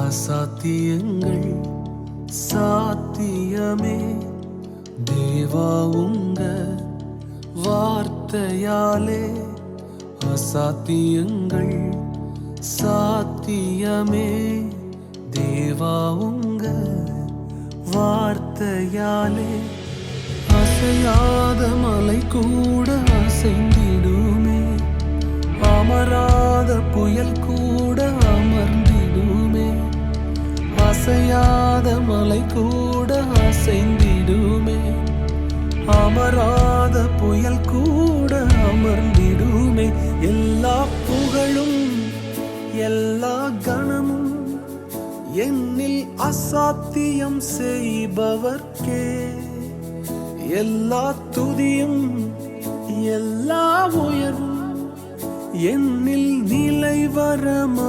அசாத்தியங்கள் சாத்தியமே. தேவா உங்க வார்த்தையாலே அசாத்தியங்கள் சாத்தியமே. தேவா உங்க வார்த்தையாலே அசையாத மலை கூட அசைந்திடுமே. அமராத புயல் கூட அமர்ந்திடுமே. அசையாத மலை கூட அசைந்திடுமே. அமராத புயல் கூட அமர்ந்திடுமே. எல்லா புகழும் எல்லா கணமும் என்னில் அசாத்தியம் செய்பவர்க்கே. எல்லா துதியும் எல்லா உயர்வும் என்னில் நிலை வரமா.